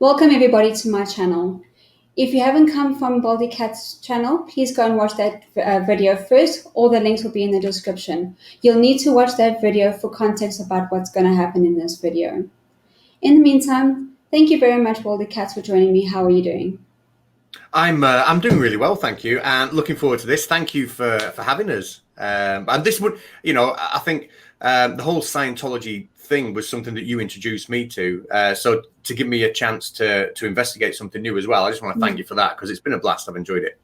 Welcome everybody to my channel. If you haven't come from Baldy Cat's channel, please go and watch that video first. All the links will be in the description. You'll need to watch that video for context about what's going to happen in this video. In the meantime, thank you very much, Baldy Catz, for joining me. How are you doing? I'm doing really well, thank you, and looking forward to this. Thank you for having us. And this would, I think the whole Scientology thing was something that you introduced me to. So to give me a chance to investigate something new as well, I just want to thank you for that, because it's been a blast. I've enjoyed it.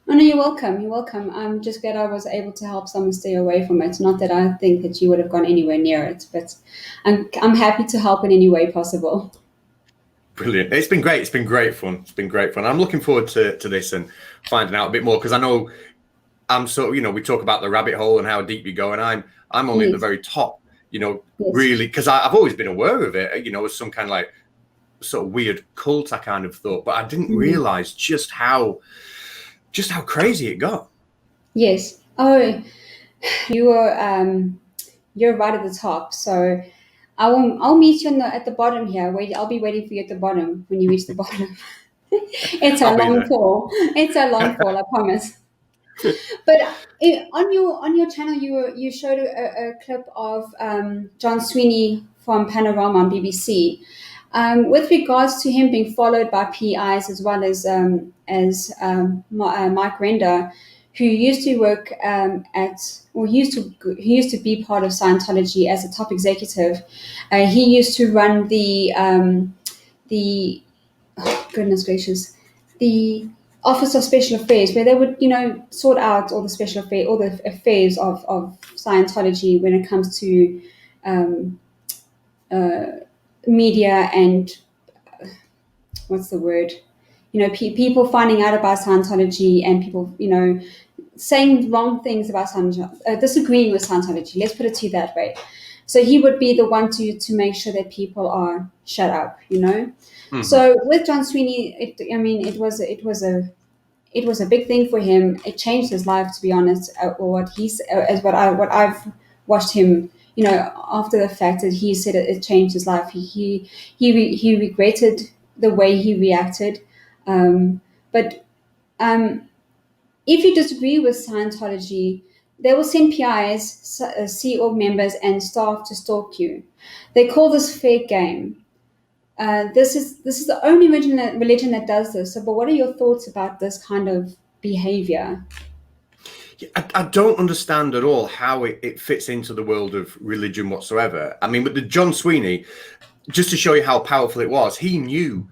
Oh, no, you're welcome. You're welcome. I'm just glad I was able to help someone stay away from it. Not that I think that you would have gone anywhere near it, but I'm happy to help in any way possible. Brilliant. It's been great. It's been great fun. It's been great fun. I'm looking forward to this and finding out a bit more, because I know I'm so, we talk about the rabbit hole and how deep you go, and I'm only at the very top, really, because I've always been aware of it, as some kind of like sort of weird cult, I kind of thought, but I didn't realize just how crazy it got. Yes. Oh, you're right at the top. So I'll meet you at the bottom here. I'll be waiting for you at the bottom when you reach the bottom. It's a long fall. It's a long fall, I promise. But on your channel, you showed a clip of John Sweeney from Panorama on BBC, with regards to him being followed by PIs as well as Mike Rinder, who used to work he used to be part of Scientology as a top executive. He used to run the goodness gracious, the Office of Special Affairs, where they would, sort out all the affairs of Scientology when it comes to media and what's the word? People finding out about Scientology and people, saying wrong things about Scientology, disagreeing with Scientology. Let's put it to you that way. So he would be the one to make sure that people are shut up, Mm-hmm. So with John Sweeney, it was a big thing for him. It changed his life, to be honest. What I've watched him, after the fact that he said it changed his life. He regretted the way he reacted. But if you disagree with Scientology, they will send PIs, Sea Org members, and staff to stalk you. They call this fair game. This is the only religion that does this. So, but what are your thoughts about this kind of behavior? I don't understand at all how it fits into the world of religion whatsoever. I mean, with the John Sweeney, just to show you how powerful it was, he knew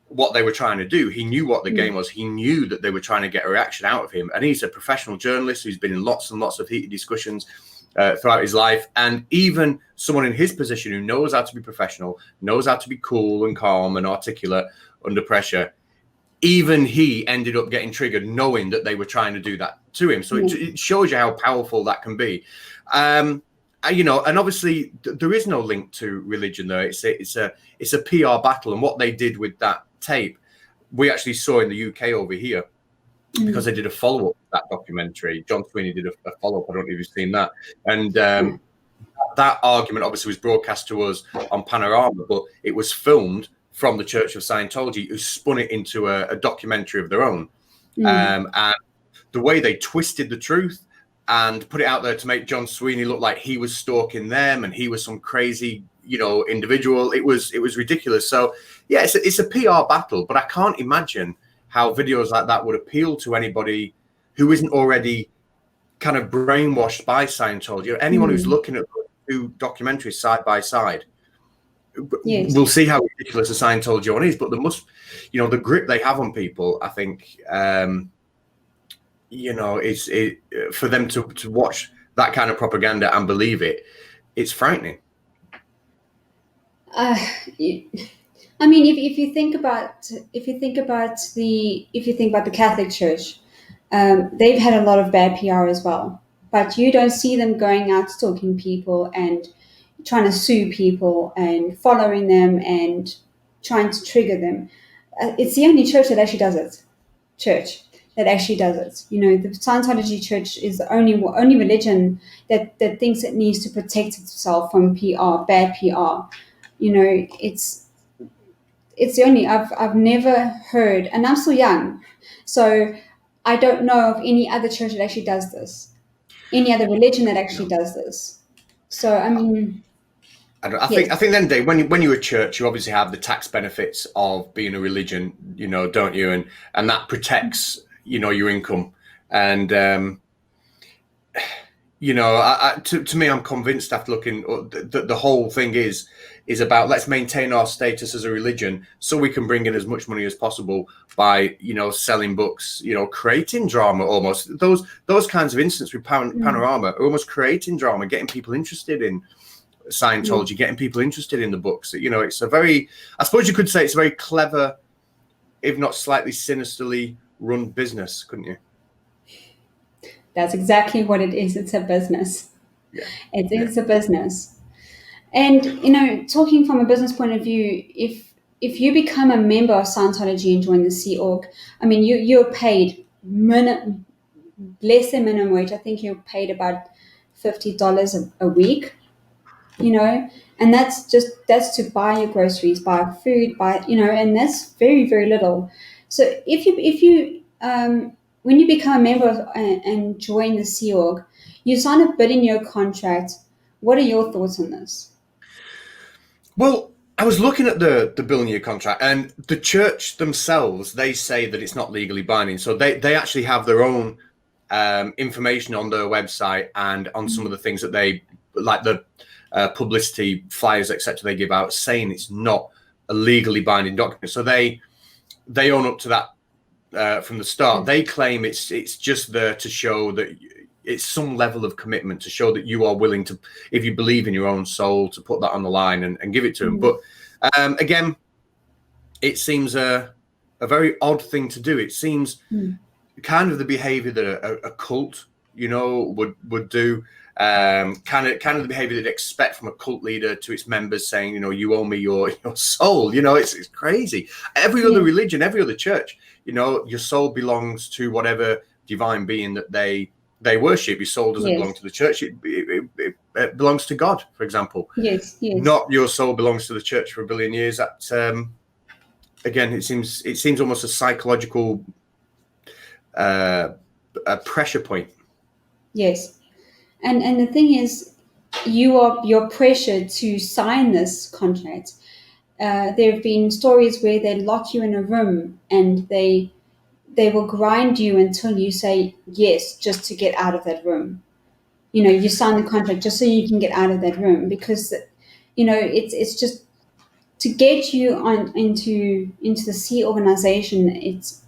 what they were trying to do. He knew what the game was. He knew that they were trying to get a reaction out of him. And he's a professional journalist who's been in lots and lots of heated discussions throughout his life. And even someone in his position who knows how to be professional, knows how to be cool and calm and articulate under pressure, even he ended up getting triggered knowing that they were trying to do that to him. So it shows you how powerful that can be. And obviously there is no link to religion there. It's a PR battle. And what they did with that tape, we actually saw in the UK over here, because they did a follow-up to that documentary. John Sweeney did a follow-up. I don't know if you've seen that. And that argument obviously was broadcast to us on Panorama, but it was filmed from the Church of Scientology, who spun it into a documentary of their own. And the way they twisted the truth and put it out there to make John Sweeney look like he was stalking them and he was some crazy, individual. It was ridiculous. So yeah, it's a PR battle, but I can't imagine how videos like that would appeal to anybody who isn't already kind of brainwashed by Scientology. Anyone who's looking at two documentaries side by side, we'll see how ridiculous the Scientology one is, but there must, the grip they have on people, I think, for them to watch that kind of propaganda and believe it, it's frightening. I mean, if you think about the Catholic Church, they've had a lot of bad PR as well. But you don't see them going out stalking people and trying to sue people and following them and trying to trigger them. It's the only church that actually does it. The Scientology Church is the only religion that thinks it needs to protect itself from PR, bad PR. it's the only I've never heard, and I'm still young, so I don't know of any other church that actually does this, any other religion that actually does this. So I mean, I yes, think at the end of the day, when you're a church, you obviously have the tax benefits of being a religion, don't you? And that protects, your income. And to me, I'm convinced after looking that the whole thing is about, let's maintain our status as a religion so we can bring in as much money as possible by selling books, creating drama. Almost those kinds of instances with Panorama are almost creating drama, getting people interested in Scientology, getting people interested in the books. It's a very, I suppose you could say it's a very clever, if not slightly sinisterly run business, couldn't you? that's exactly what it is. It's a business. Yeah. It is a business. And talking from a business point of view, if you become a member of Scientology and join the Sea Org, I mean you're paid less than minimum wage. I think you're paid about $50 a week, and that's to buy your groceries, buy food, and that's very, very little. So if you when you become a member of and join the Sea Org, you sign a Billionaire Contract. What are your thoughts on this? Well, I was looking at the Billionaire Contract, and the church themselves, they say that it's not legally binding. So they actually have their own information on their website and on some of the things that they, like the publicity flyers, etc., they give out, saying it's not a legally binding document. So they own up to that from the start. They claim it's just there to show that it's some level of commitment, to show that you are willing to, if you believe in your own soul, to put that on the line and give it to them. But again, it seems a very odd thing to do. It seems kind of the behavior that a cult, would do. Kind of the behavior that you'd expect from a cult leader to its members, saying, you owe me your soul. It's crazy. Every other religion, every other church, your soul belongs to whatever divine being that they worship. Your soul doesn't belong to the church. It belongs to God, for example. Yes. Not your soul belongs to the church for a billion years. That again, it seems almost a psychological a pressure point. Yes. And the thing is, you're pressured to sign this contract. There have been stories where they lock you in a room and they will grind you until you say yes, just to get out of that room. You sign the contract just so you can get out of that room, because it's just to get you on into the Sea organization. It's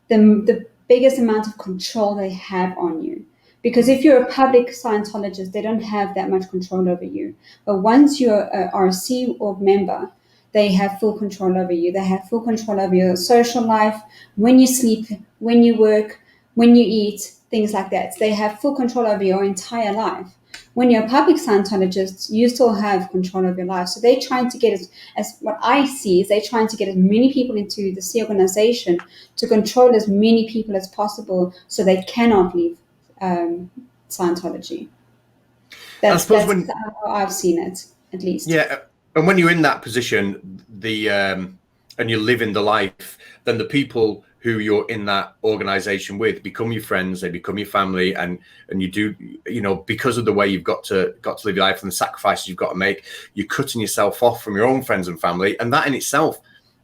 the biggest amount of control they have on you. Because if you're a public Scientologist, they don't have that much control over you. But once you are a Sea Org member, they have full control over you. They have full control over your social life, when you sleep, when you work, when you eat, things like that. They have full control over your entire life. When you're a public Scientologist, you still have control of your life. So they're trying to get, as what I see, is they're trying to get as many people into the Sea organization to control as many people as possible, so they cannot leave Scientology. That's how I've seen it, at least. Yeah, and when you're in that position, and you live in the life, then the people who you're in that organization with become your friends, they become your family, and you do, because of the way you've got to live your life and the sacrifices you've got to make, you're cutting yourself off from your own friends and family. And that in itself,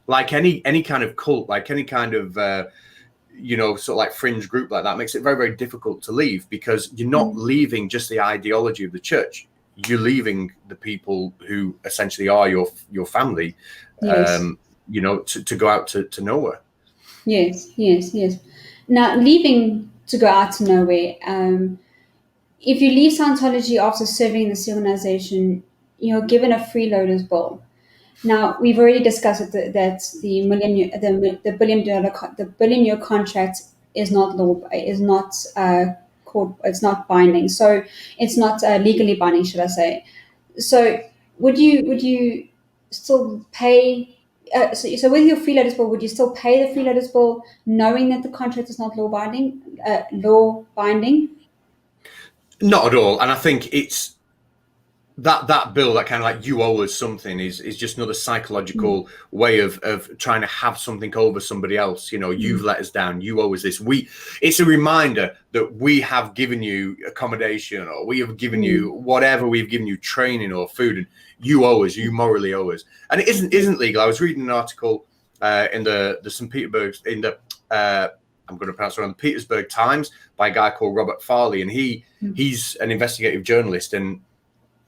like any kind of cult, like any kind of sort of like fringe group like that, makes it very, very difficult to leave, because you're not leaving just the ideology of the church. You're leaving the people who essentially are your family, yes. To go out to nowhere. Yes. Now, leaving to go out to nowhere, if you leave Scientology after serving in this organization, you're given a freeloader's bill. Now, we've already discussed that the Billionaire Contract is not it's not binding. So it's not legally binding, should I say? So would you still pay? So with your freeloader's bill, would you still pay the freeloader's bill, knowing that the contract is not law binding? Not at all. And I think it's that bill, that kind of like you owe us something, is just another psychological way of trying to have something over somebody else. You know, you've let us down, you owe us this. It's a reminder that we have given you accommodation, or we have given you whatever, we've given you training or food, and you owe us, you morally owe us. And it isn't legal. I was reading an article in the St. Petersburg, in the I'm going to pronounce it wrong, the Petersburg Times, by a guy called Robert Farley, and he's an investigative journalist, and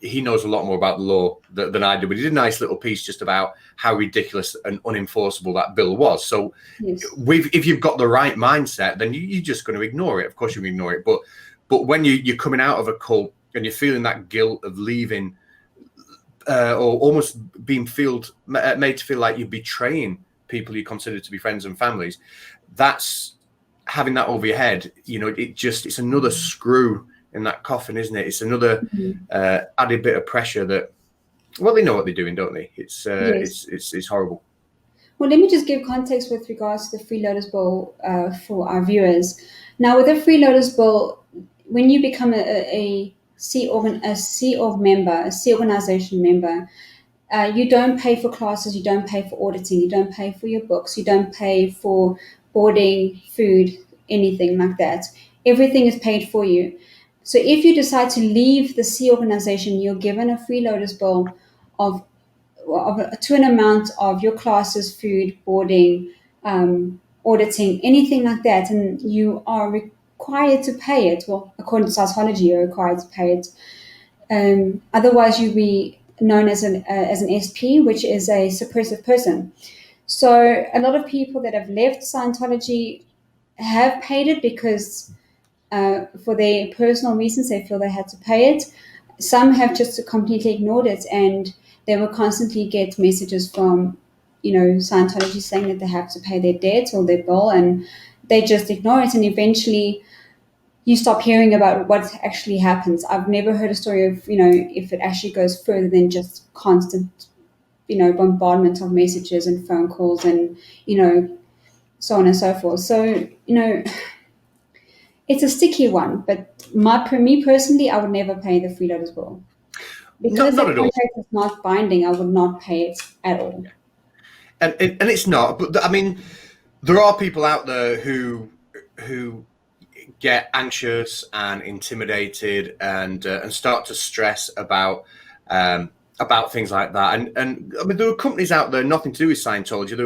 he knows a lot more about the law than I do, but he did a nice little piece just about how ridiculous and unenforceable that bill was. So if you've got the right mindset, then you're just going to ignore it. Of course you can ignore it. But when you're coming out of a cult and you're feeling that guilt of leaving, or almost being made to feel like you're betraying people you consider to be friends and families, that's having that over your head. You know, it's another screw in that coffin, isn't it? It's another added bit of pressure that, well, they know what they're doing, don't they? It's horrible. Well, let me just give context with regards to the Free Lotus Bill for our viewers. Now, with the Free Lotus Bill, when you become a C member, a C organization member, you don't pay for classes, you don't pay for auditing, you don't pay for your books, you don't pay for boarding, food, anything like that. Everything is paid for you. So if you decide to leave the C organization, you're given a Free Lotus Bill to an amount of your classes, food, boarding, auditing, anything like that, and you are required to pay it. Well, according to Scientology, you're required to pay it. Otherwise, you'll be known as an SP, which is a suppressive person. So a lot of people that have left Scientology have paid it because for their personal reasons, they feel they had to pay it. Some have just completely ignored it, and they will constantly get messages from, Scientology saying that they have to pay their debt or their bill, and they just ignore it. And eventually, you stop hearing about what actually happens. I've never heard a story of, if it actually goes further than just constant, bombardment of messages and phone calls and, so on and so forth. So, it's a sticky one, but for me personally, I would never pay the Free Lotus Bill. Because the contract is not binding, I would not pay it at all. And it's not, but I mean, there are people out there who get anxious and intimidated and start to stress about things like that. And I mean, there are companies out there, nothing to do with Scientology.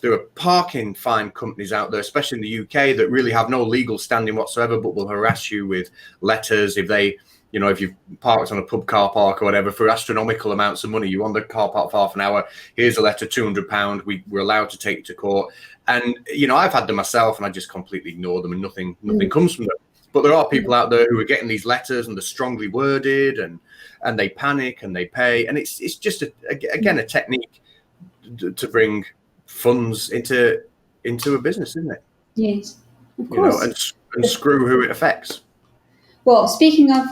There are parking fine companies out there, especially in the UK, that really have no legal standing whatsoever, but will harass you with letters if they, if you've parked on a pub car park or whatever for astronomical amounts of money. You're on the car park for half an hour. Here's a letter, £200. We're allowed to take you to court. And, I've had them myself and I just completely ignore them and nothing comes from them. But there are people out there who are getting these letters and they're strongly worded and they panic and they pay. And it's just, a technique to bring funds into a business, isn't it? Yes, of course. And screw who it affects. Well, speaking of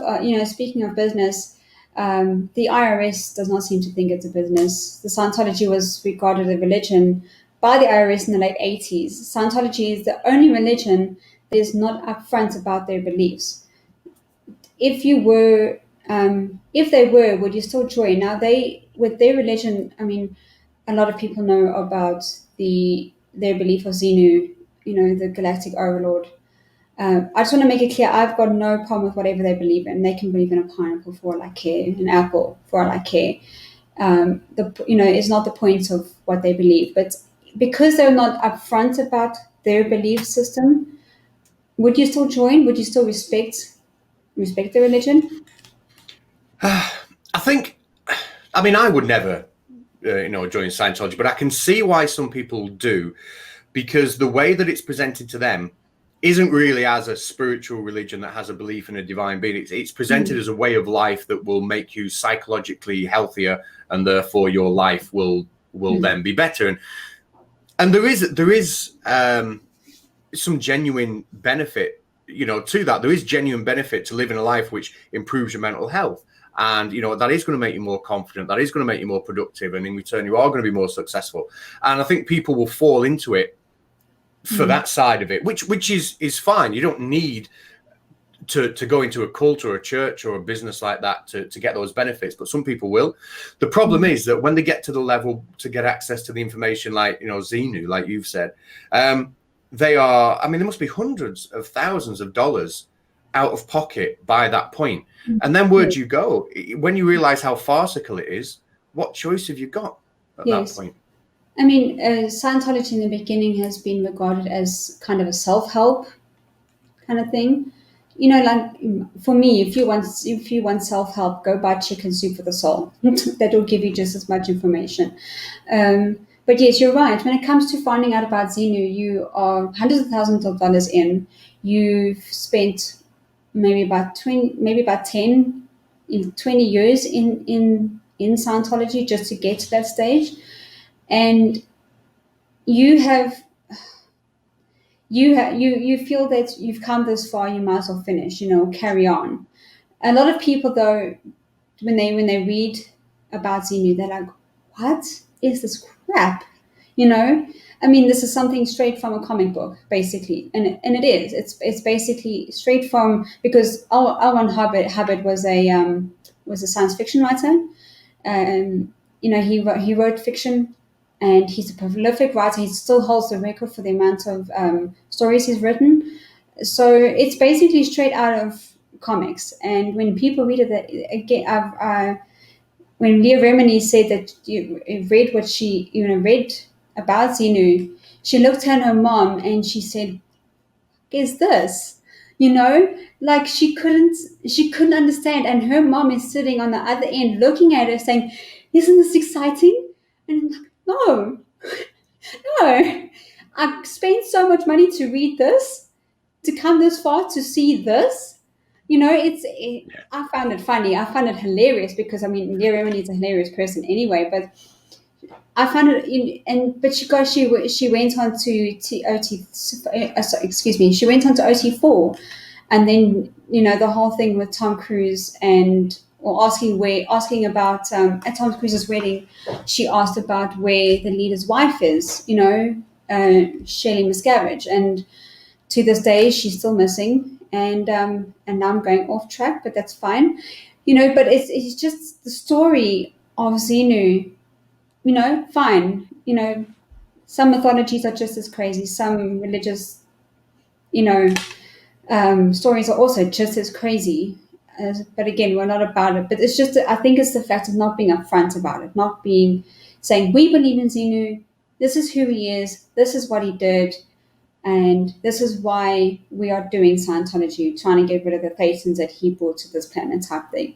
business, the IRS does not seem to think it's a business. The Scientology was regarded as a religion by the IRS in the late 80s. Scientology is the only religion that is not upfront about their beliefs. If they were, would you still join? Now, with their religion, I mean, a lot of people know about their belief of Xenu, the galactic overlord. I just want to make it clear, I've got no problem with whatever they believe in. They can believe in a pineapple for all I care, an apple for all I care. It's not the point of what they believe. But because they're not upfront about their belief system, would you still join? Would you still respect the religion? I would never, join Scientology, but I can see why some people do, because the way that it's presented to them isn't really as a spiritual religion that has a belief in a divine being. It's presented as a way of life that will make you psychologically healthier, and therefore your life will then be better. And there is some genuine benefit, to that. There is genuine benefit to living a life which improves your mental health. And, that is going to make you more confident. That is going to make you more productive. And in return, you are going to be more successful. And I think people will fall into it for that side of it, which is fine. You don't need to go into a cult or a church or a business like that to get those benefits, but some people will. The problem is that when they get to the level to get access to the information, like, you know, Xenu, like you've said, they are, I mean, there must be hundreds of thousands of dollars out of pocket by that point. And then where'd you go? When you realize how farcical it is, what choice have you got at that point? I mean, Scientology in the beginning has been regarded as kind of a self-help kind of thing. You know, like for me, if you want self-help, go buy Chicken Soup for the Soul. That will give you just as much information. But yes, you're right. When it comes to finding out about Xenu, you are hundreds of thousands of dollars in. You've spent maybe about 10, 20 years in Scientology just to get to that stage. And you feel that you've come this far, you might as well finish, you know, carry on. A lot of people, though, when they read about Xenu, they're like, what is this crap? You know, I mean, this is something straight from a comic book, basically, and it is. It's basically straight from, because L. Ron Hubbard was a science fiction writer. You know, he wrote fiction. And he's a prolific writer. He still holds the record for the amount of stories he's written. So it's basically straight out of comics. And when people read it, again, when Leah Remini said that you read what she read about Xenu, she looked at her mom and she said, "Is this?" You know, like she couldn't understand. And her mom is sitting on the other end, looking at her, saying, "Isn't this exciting?" And I'm like, no, I've spent so much money to read this, to come this far, to see this. You know, I found it funny. I found it hilarious because, I mean, Leah Remini is a hilarious person anyway, but I found it, but she went on to she went on to OT4, and then, you know, the whole thing with Tom Cruise asking about at Tom Cruise's wedding, she asked about where the leader's wife is, you know, Shelley Miscavige, and to this day she's still missing. And now I'm going off track, but that's fine, you know. But it's just the story of Xenu, you know. Fine, you know, some mythologies are just as crazy. Some religious, you know, stories are also just as crazy. But again, we're not about it. But it's just, I think it's the fact of not being upfront about it, not saying, we believe in Xenu, this is who he is, this is what he did, and this is why we are doing Scientology, trying to get rid of the Thetans that he brought to this planet type thing.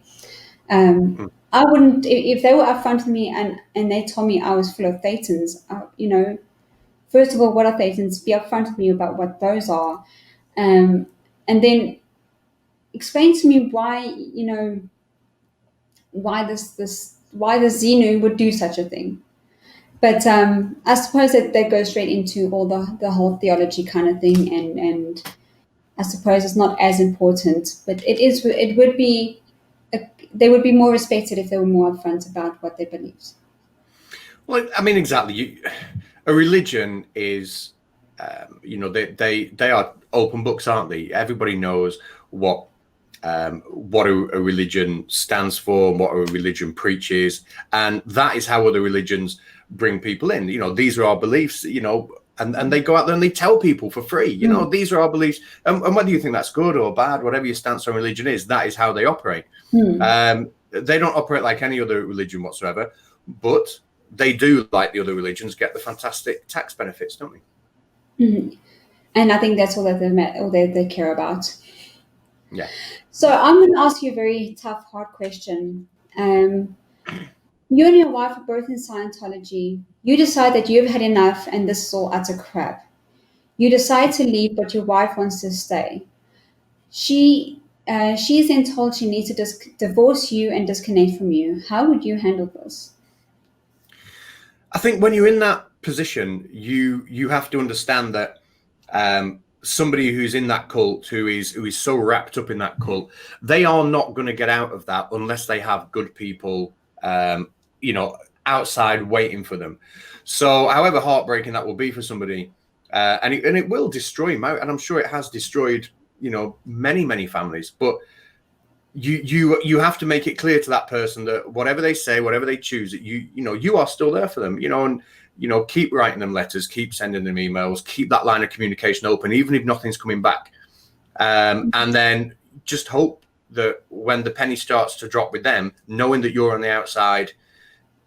I wouldn't, if they were upfront with me and they told me I was full of Thetans, you know, first of all, what are Thetans? Be upfront with me about what those are. And then explain to me why, you know, why the Xenu would do such a thing. But I suppose that goes straight into all the whole theology kind of thing, and I suppose it's not as important, but it would be, they would be more respected if they were more upfront about what they believed. Well, I mean, exactly. A religion is, you know, they are open books, aren't they? Everybody knows what a religion stands for, what a religion preaches, and that is how other religions bring people in. You know, these are our beliefs, you know, and they go out there and they tell people for free, you know, these are our beliefs, and whether you think that's good or bad, whatever your stance on religion is, that is how they operate. They don't operate like any other religion whatsoever, but they do, like the other religions, get the fantastic tax benefits, don't they? And I think that's all that they care about. Yeah. So I'm going to ask you a very tough, hard question. You and your wife are both in Scientology. You decide that you've had enough and this is all utter crap. You decide to leave, but your wife wants to stay. She is then told she needs to divorce you and disconnect from you. How would you handle this? I think when you're in that position, you have to understand that somebody who's in that cult, who is so wrapped up in that cult, they are not going to get out of that unless they have good people, you know, outside waiting for them. So however heartbreaking that will be for somebody, and it will destroy them out, and I'm sure it has destroyed many families. But you have to make it clear to that person that whatever they say, whatever they choose, that you are still there for them, and keep writing them letters, keep sending them emails, keep that line of communication open, even if nothing's coming back. And then just hope that when the penny starts to drop with them, knowing that you're on the outside,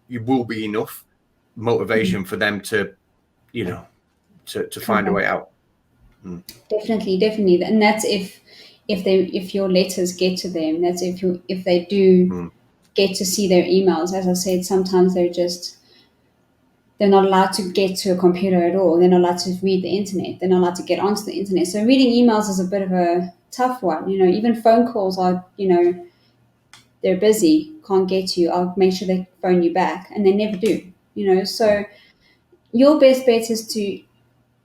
you will be enough motivation for them to, to find a way out. Definitely. And that's if your letters get to them, that's if they do get to see their emails. As I said, sometimes they're not allowed to get to a computer at all. They're not allowed to read the internet. They're not allowed to get onto the internet. So reading emails is a bit of a tough one. Even phone calls are, they're busy, can't get to you. I'll make sure they phone you back, and they never do. So your best bet is to,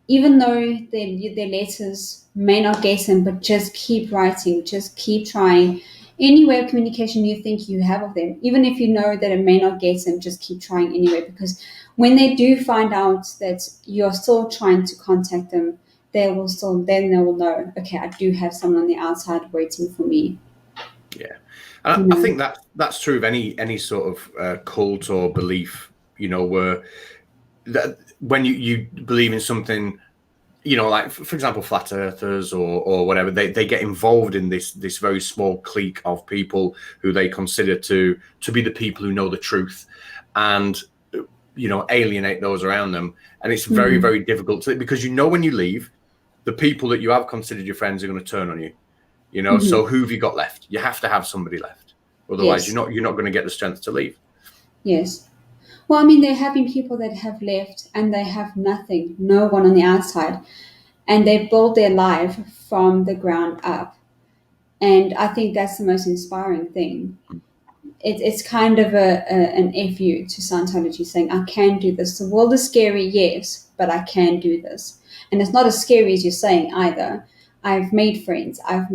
even though their letters may not get them, but just keep writing, just keep trying. Any way of communication you think you have of them, even if you know that it may not get them, just keep trying anyway, because when they do find out that you're still trying to contact them, then they will know, okay, I do have someone on the outside waiting for me. Yeah. And I think that's true of any sort of cult or belief, where when you believe in something, like, for example, flat earthers or whatever, they get involved in this very small clique of people who they consider to be the people who know the truth, and alienate those around them. And it's very, very difficult because when you leave, the people that you have considered your friends are going to turn on you. So who have you got left? You have to have somebody left, otherwise you're not going to get the strength to leave. Yes. Well, I mean, there have been people that have left and they have nothing, no one on the outside, and they build their life from the ground up. And I think that's the most inspiring thing. It's kind of an FU to Scientology, saying, I can do this. The world is scary, yes, but I can do this. And it's not as scary as you're saying either. I've made friends. I've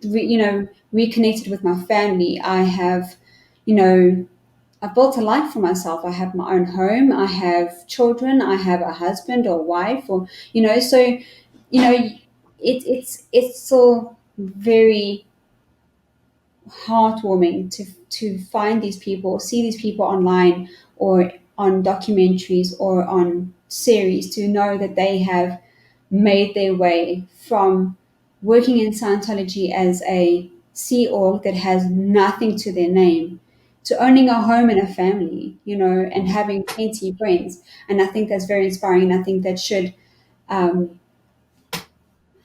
reconnected with my family. I have, I've built a life for myself. I have my own home. I have children. I have a husband or wife, it's still very heartwarming to find these people, see these people online or on documentaries or on series, to know that they have made their way from working in Scientology as a Sea Org that has nothing to their name, to owning a home and a family, and having plenty of friends. And I think that's very inspiring. And I think that should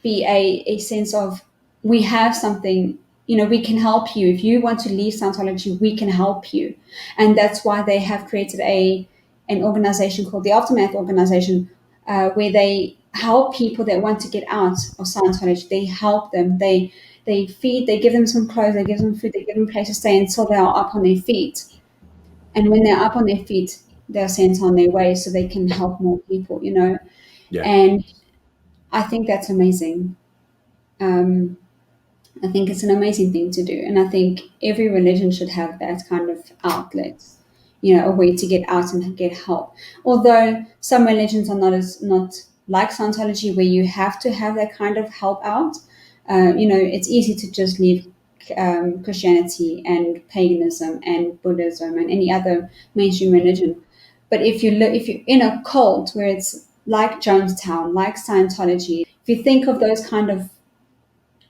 be a sense of, we have something, we can help you. If you want to leave Scientology, we can help you. And that's why they have created an organization called the Aftermath Organization, where they help people that want to get out of Scientology. They help them. They feed, they give them some clothes, they give them food, they give them a place to stay until they are up on their feet. And when they're up on their feet, they're sent on their way so they can help more people, Yeah. And I think that's amazing. I think it's an amazing thing to do. And I think every religion should have that kind of outlet, a way to get out and get help. Although some religions are not like Scientology, where you have to have that kind of help out. It's easy to just leave Christianity and paganism and Buddhism and any other mainstream religion. But if you're in a cult where it's like Jonestown, like Scientology, if you think of those kind of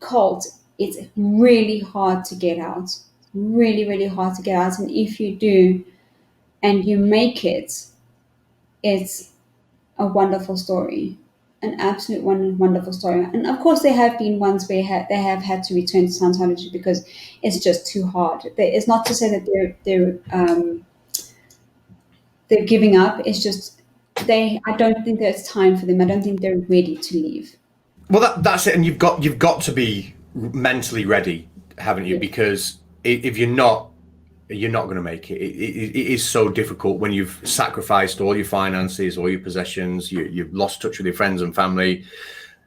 cults, it's really hard to get out. Really, really hard to get out. And if you do and you make it, it's a wonderful story. An absolute wonderful story. And of course, there have been ones where they have had to return to Scientology because it's just too hard. It's not to say that they're giving up. It's just I don't think there's time for them. I don't think they're ready to leave. Well, that's it. And you've got to be mentally ready, haven't you? Because if you're not going to make it. It is so difficult when you've sacrificed all your finances, all your possessions, you've lost touch with your friends and family.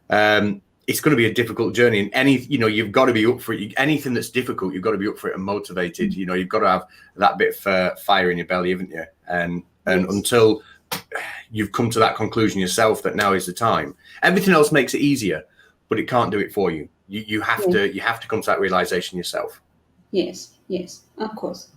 It's going to be a difficult journey, and you've got to be up for it. Anything that's difficult, you've got to be up for it and motivated. You've got to have that bit of fire in your belly, haven't you? And until you've come to that conclusion yourself that now is the time, everything else makes it easier. but it can't do it for you. You have to come to that realization yourself. Yes, of course.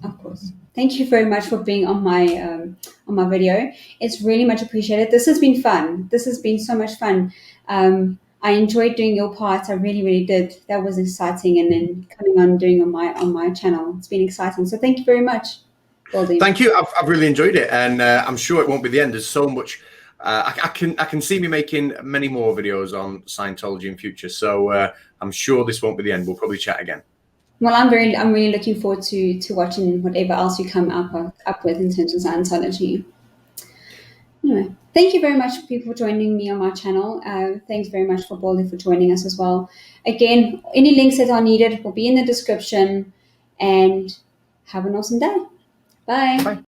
Thank you very much for being on my video. It's really much appreciated. This has been fun. This has been so much fun. I enjoyed doing your part. I really did. That was exciting. And then coming on doing on my channel, it's been exciting. So thank you very much, Baldy. Thank you. I've really enjoyed it, and I'm sure it won't be the end. There's so much. I can see me making many more videos on Scientology in future. So I'm sure this won't be the end. We'll probably chat again. Well, I'm really looking forward to watching whatever else you come up with in terms of Scientology. Anyway, thank you very much, people, for joining me on my channel. Thanks very much for Baldy for joining us as well. Again, any links that are needed will be in the description. And have an awesome day. Bye.